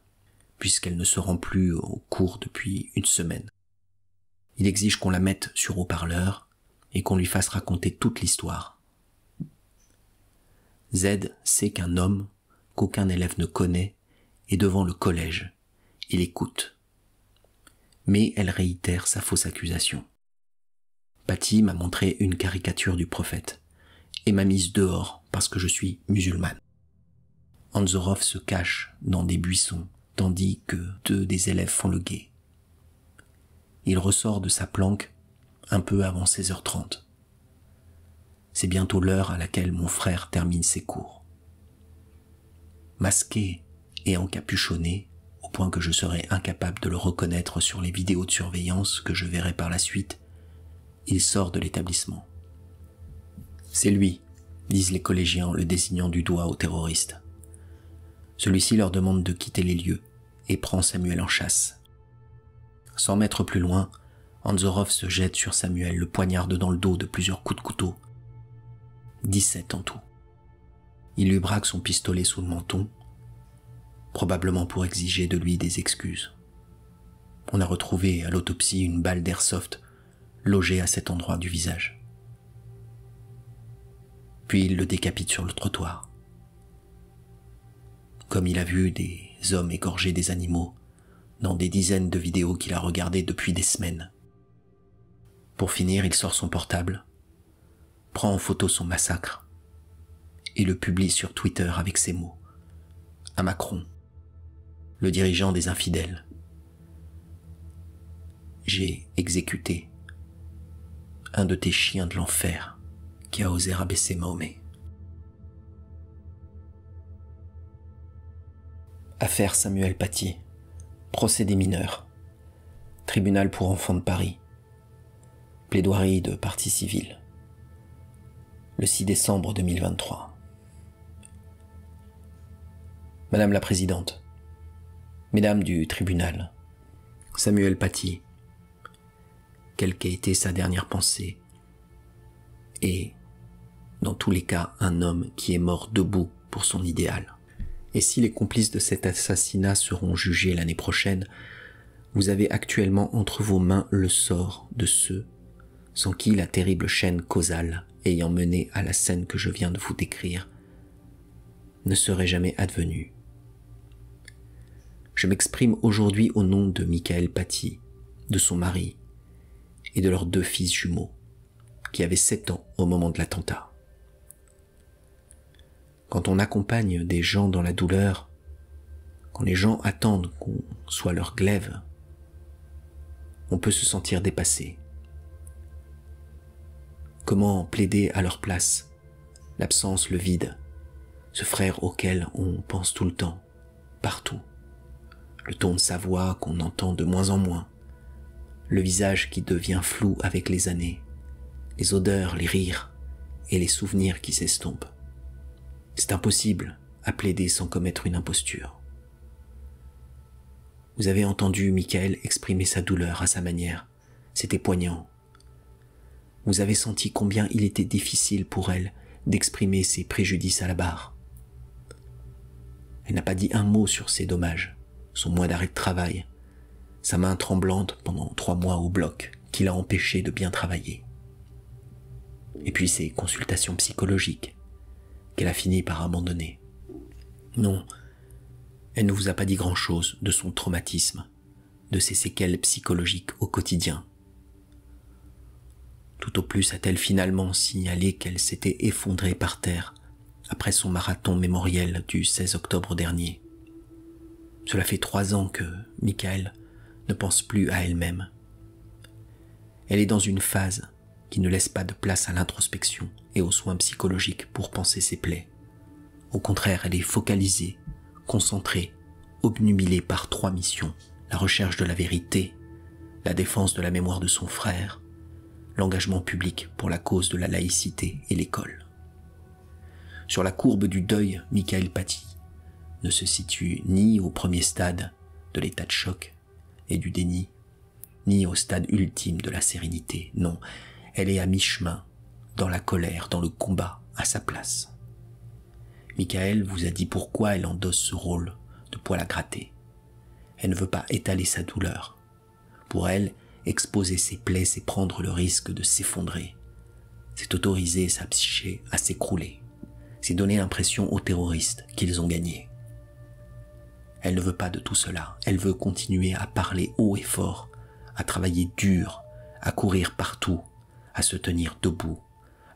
puisqu'elle ne se rend plus au cours depuis 1 semaine. Il exige qu'on la mette sur haut-parleur et qu'on lui fasse raconter toute l'histoire. Z sait qu'un homme qu'aucun élève ne connaît est devant le collège. Il écoute. Mais elle réitère sa fausse accusation. Paty m'a montré une caricature du prophète et m'a mise dehors parce que je suis musulmane. Anzorov se cache dans des buissons tandis que 2 des élèves font le guet. Il ressort de sa planque un peu avant 16h30. C'est bientôt l'heure à laquelle mon frère termine ses cours. Masqué et encapuchonné, au point que je serai incapable de le reconnaître sur les vidéos de surveillance que je verrai par la suite, il sort de l'établissement. C'est lui, disent les collégiens en le désignant du doigt au terroriste. Celui-ci leur demande de quitter les lieux et prend Samuel en chasse. 100 mètres plus loin, Anzorov se jette sur Samuel, le poignarde dans le dos de plusieurs coups de couteau. 17 en tout. Il lui braque son pistolet sous le menton, probablement pour exiger de lui des excuses. On a retrouvé à l'autopsie une balle d'airsoft logée à cet endroit du visage. Puis il le décapite sur le trottoir. Comme il a vu des hommes égorger des animaux dans des dizaines de vidéos qu'il a regardées depuis des semaines. Pour finir, il sort son portable, prend en photo son massacre et le publie sur Twitter avec ces mots. À Macron, le dirigeant des infidèles. J'ai exécuté un de tes chiens de l'enfer qui a osé rabaisser Mahomet. Affaire Samuel Paty, procès des mineurs, tribunal pour enfants de Paris, plaidoirie de partie civile, le 6 décembre 2023. Madame la Présidente, Mesdames du tribunal, Samuel Paty, quelle qu'ait été sa dernière pensée, est, dans tous les cas, un homme qui est mort debout pour son idéal. Et si les complices de cet assassinat seront jugés l'année prochaine, vous avez actuellement entre vos mains le sort de ceux sans qui la terrible chaîne causale ayant mené à la scène que je viens de vous décrire ne serait jamais advenue. Je m'exprime aujourd'hui au nom de Michael Paty, de son mari et de leurs 2 fils jumeaux, qui avaient 7 ans au moment de l'attentat. Quand on accompagne des gens dans la douleur, quand les gens attendent qu'on soit leur glaive, on peut se sentir dépassé. Comment plaider à leur place l'absence, le vide, ce frère auquel on pense tout le temps, partout, le ton de sa voix qu'on entend de moins en moins, le visage qui devient flou avec les années, les odeurs, les rires et les souvenirs qui s'estompent. C'est impossible à plaider sans commettre une imposture. Vous avez entendu Michael exprimer sa douleur à sa manière. C'était poignant. Vous avez senti combien il était difficile pour elle d'exprimer ses préjudices à la barre. Elle n'a pas dit un mot sur ses dommages, son mois d'arrêt de travail, sa main tremblante pendant 3 mois au bloc qui l'a empêché de bien travailler. Et puis ses consultations psychologiques qu'elle a fini par abandonner. Non, elle ne vous a pas dit grand-chose de son traumatisme, de ses séquelles psychologiques au quotidien. Tout au plus a-t-elle finalement signalé qu'elle s'était effondrée par terre après son marathon mémoriel du 16 octobre dernier. Cela fait 3 ans que Michael ne pense plus à elle-même. Elle est dans une phase qui ne laisse pas de place à l'introspection et aux soins psychologiques pour panser ses plaies. Au contraire, elle est focalisée, concentrée, obnubilée par 3 missions: la recherche de la vérité, la défense de la mémoire de son frère, l'engagement public pour la cause de la laïcité et l'école. Sur la courbe du deuil, Michael Paty ne se situe ni au premier stade de l'état de choc et du déni, ni au stade ultime de la sérénité. Non, elle est à mi-chemin, dans la colère, dans le combat, à sa place. Michael vous a dit pourquoi elle endosse ce rôle de poil à gratter. Elle ne veut pas étaler sa douleur. Pour elle, exposer ses plaies, c'est prendre le risque de s'effondrer. C'est autoriser sa psyché à s'écrouler. C'est donner l'impression aux terroristes qu'ils ont gagné. Elle ne veut pas de tout cela. Elle veut continuer à parler haut et fort, à travailler dur, à courir partout, à se tenir debout,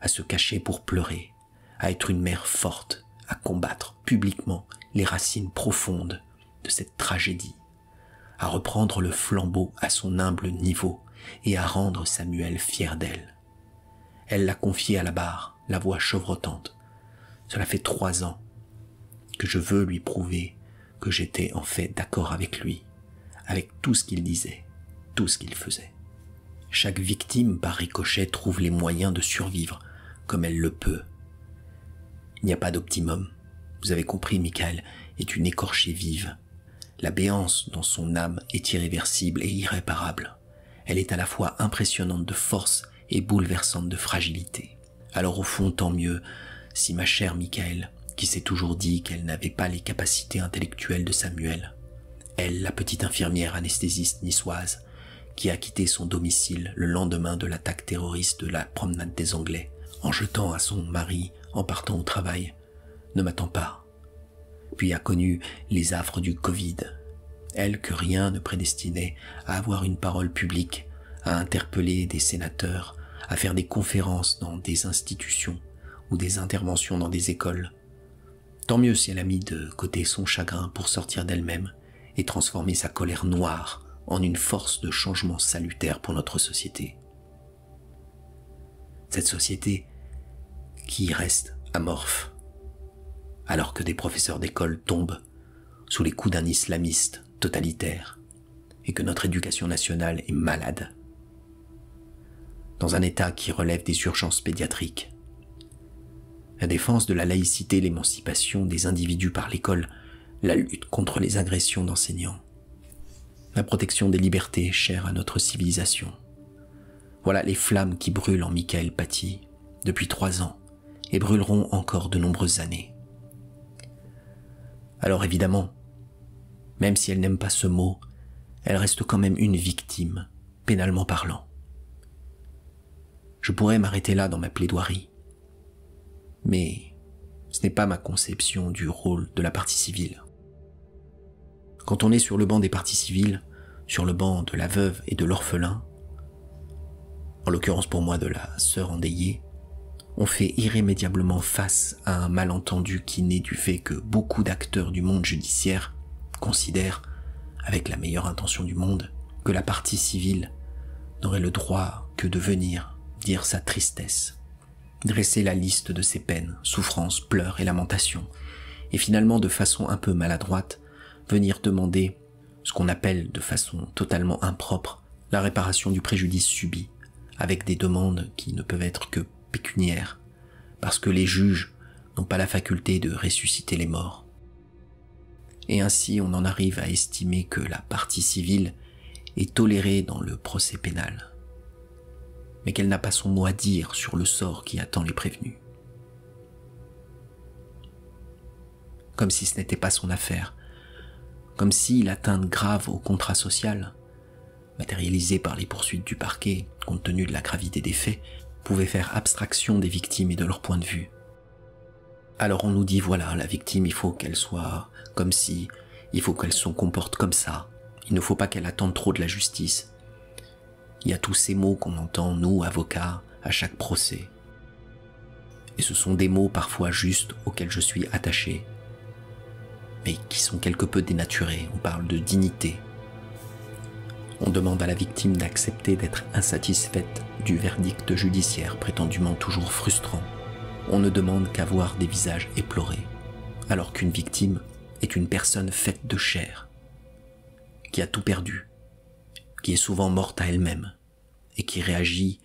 à se cacher pour pleurer, à être une mère forte, à combattre publiquement les racines profondes de cette tragédie, à reprendre le flambeau à son humble niveau et à rendre Samuel fier d'elle. Elle l'a confié à la barre, la voix chevrotante. Cela fait 3 ans que je veux lui prouver que j'étais en fait d'accord avec lui, avec tout ce qu'il disait, tout ce qu'il faisait. Chaque victime, par ricochet, trouve les moyens de survivre comme elle le peut. Il n'y a pas d'optimum. Vous avez compris, Michael est une écorchée vive. La béance dans son âme est irréversible et irréparable. Elle est à la fois impressionnante de force et bouleversante de fragilité. Alors au fond, tant mieux si ma chère Michael, qui s'est toujours dit qu'elle n'avait pas les capacités intellectuelles de Samuel, elle, la petite infirmière anesthésiste niçoise, qui a quitté son domicile le lendemain de l'attaque terroriste de la promenade des Anglais, en jetant à son mari en partant au travail, ne m'attend pas. Puis a connu les affres du Covid, elle que rien ne prédestinait à avoir une parole publique, à interpeller des sénateurs, à faire des conférences dans des institutions ou des interventions dans des écoles. Tant mieux si elle a mis de côté son chagrin pour sortir d'elle-même et transformer sa colère noire en une force de changement salutaire pour notre société. Cette société qui reste amorphe, alors que des professeurs d'école tombent sous les coups d'un islamiste totalitaire et que notre éducation nationale est malade. Dans un état qui relève des urgences pédiatriques. La défense de la laïcité, l'émancipation des individus par l'école, la lutte contre les agressions d'enseignants, la protection des libertés chères à notre civilisation. Voilà les flammes qui brûlent en Mickaëlle Paty depuis 3 ans et brûleront encore de nombreuses années. Alors évidemment, même si elle n'aime pas ce mot, elle reste quand même une victime, pénalement parlant. Je pourrais m'arrêter là dans ma plaidoirie, mais ce n'est pas ma conception du rôle de la partie civile. Quand on est sur le banc des parties civiles, sur le banc de la veuve et de l'orphelin, en l'occurrence pour moi de la sœur endeuillée, on fait irrémédiablement face à un malentendu qui naît du fait que beaucoup d'acteurs du monde judiciaire considèrent, avec la meilleure intention du monde, que la partie civile n'aurait le droit que de venir dire sa tristesse, dresser la liste de ses peines, souffrances, pleurs et lamentations, et finalement de façon un peu maladroite, venir demander ce qu'on appelle de façon totalement impropre la réparation du préjudice subi, avec des demandes qui ne peuvent être que pécuniaires, parce que les juges n'ont pas la faculté de ressusciter les morts. Et ainsi on en arrive à estimer que la partie civile est tolérée dans le procès pénal, mais qu'elle n'a pas son mot à dire sur le sort qui attend les prévenus. Comme si ce n'était pas son affaire, comme si l'atteinte grave au contrat social, matérialisée par les poursuites du parquet, compte tenu de la gravité des faits, pouvait faire abstraction des victimes et de leur point de vue. Alors on nous dit, voilà, la victime, il faut qu'elle soit comme ci, il faut qu'elle se comporte comme ça, il ne faut pas qu'elle attende trop de la justice. Il y a tous ces mots qu'on entend, nous, avocats, à chaque procès. Et ce sont des mots parfois justes auxquels je suis attaché, mais qui sont quelque peu dénaturés. On parle de dignité. On demande à la victime d'accepter d'être insatisfaite du verdict judiciaire prétendument toujours frustrant. On ne demande qu'à voir des visages éplorés, alors qu'une victime est une personne faite de chair, qui a tout perdu, qui est souvent morte à elle-même et qui réagit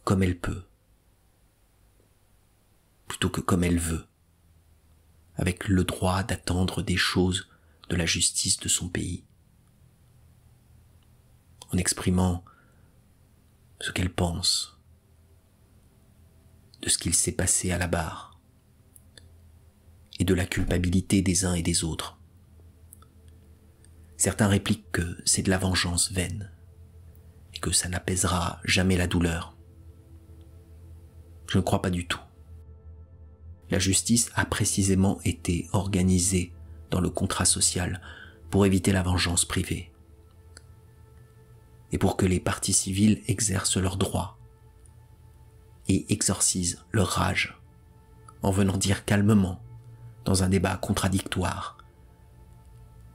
comme elle peut, plutôt que comme elle veut, avec le droit d'attendre des choses de la justice de son pays, en exprimant ce qu'elle pense de ce qu'il s'est passé à la barre et de la culpabilité des uns et des autres. Certains répliquent que c'est de la vengeance vaine et que ça n'apaisera jamais la douleur. Je ne crois pas du tout. La justice a précisément été organisée dans le contrat social pour éviter la vengeance privée et pour que les parties civiles exercent leurs droits et exorcisent leur rage en venant dire calmement, dans un débat contradictoire,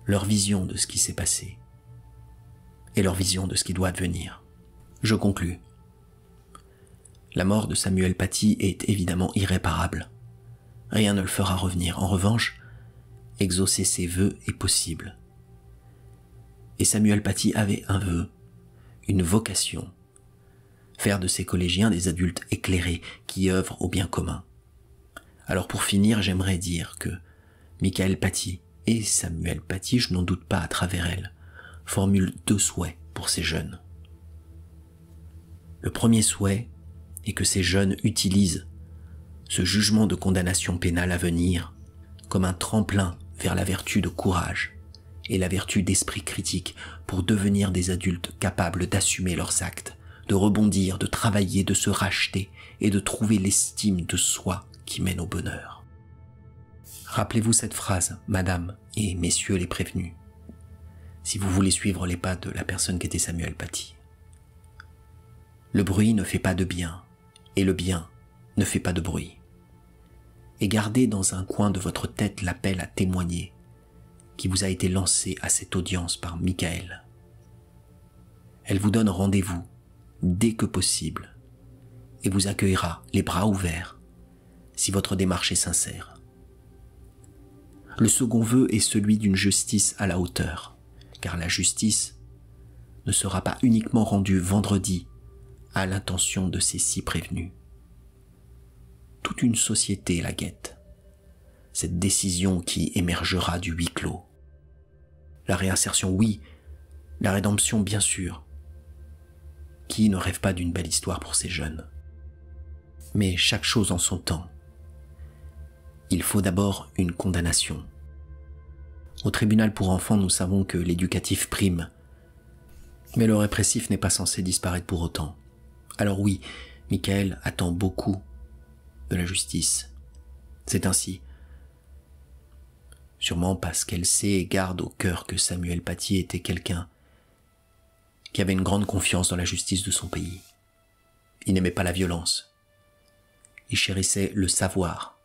leur vision de ce qui s'est passé et leur vision de ce qui doit advenir. Je conclus. La mort de Samuel Paty est évidemment irréparable. Rien ne le fera revenir. En revanche, exaucer ses vœux est possible. Et Samuel Paty avait un vœu, une vocation, faire de ses collégiens des adultes éclairés qui œuvrent au bien commun. Alors pour finir, j'aimerais dire que Mickaëlle Paty et Samuel Paty, je n'en doute pas à travers elle, formulent 2 souhaits pour ces jeunes. Le premier souhait est que ces jeunes utilisent ce jugement de condamnation pénale à venir comme un tremplin vers la vertu de courage et la vertu d'esprit critique pour devenir des adultes capables d'assumer leurs actes, de rebondir, de travailler, de se racheter et de trouver l'estime de soi qui mène au bonheur. Rappelez-vous cette phrase, madame et messieurs les prévenus, si vous voulez suivre les pas de la personne qu'était Samuel Paty. Le bruit ne fait pas de bien, et le bien ne fait pas de bruit. Et gardez dans un coin de votre tête l'appel à témoigner qui vous a été lancé à cette audience par Michaël. Elle vous donne rendez-vous dès que possible et vous accueillera les bras ouverts si votre démarche est sincère. Le second vœu est celui d'une justice à la hauteur, car la justice ne sera pas uniquement rendue vendredi à l'intention de ces 6 prévenus. Toute une société la guette, cette décision qui émergera du huis clos. La réinsertion, oui, la rédemption, bien sûr. Qui ne rêve pas d'une belle histoire pour ces jeunes? Mais chaque chose en son temps. Il faut d'abord une condamnation. Au tribunal pour enfants, nous savons que l'éducatif prime, mais le répressif n'est pas censé disparaître pour autant. Alors oui, Michaël attend beaucoup de la justice. C'est ainsi. Sûrement parce qu'elle sait et garde au cœur que Samuel Paty était quelqu'un qui avait une grande confiance dans la justice de son pays. Il n'aimait pas la violence. Il chérissait le savoir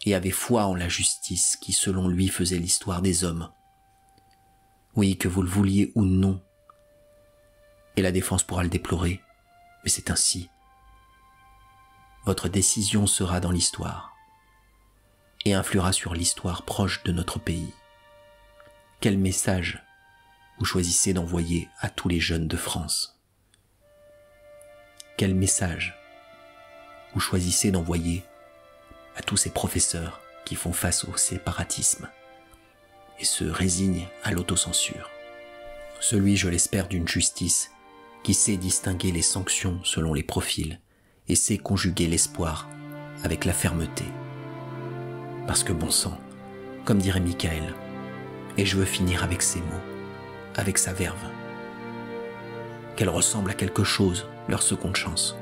et avait foi en la justice qui, selon lui, faisait l'histoire des hommes. Oui, que vous le vouliez ou non, et la défense pourra le déplorer, mais c'est ainsi. Votre décision sera dans l'histoire et influera sur l'histoire proche de notre pays. Quel message vous choisissez d'envoyer à tous les jeunes de France? Quel message vous choisissez d'envoyer à tous ces professeurs qui font face au séparatisme et se résignent à l'autocensure? Celui, je l'espère, d'une justice qui sait distinguer les sanctions selon les profils et sait conjuguer l'espoir avec la fermeté. Parce que bon sang, comme dirait Michaël, et je veux finir avec ces mots, avec sa verve, qu'elle ressemble à quelque chose, leur seconde chance.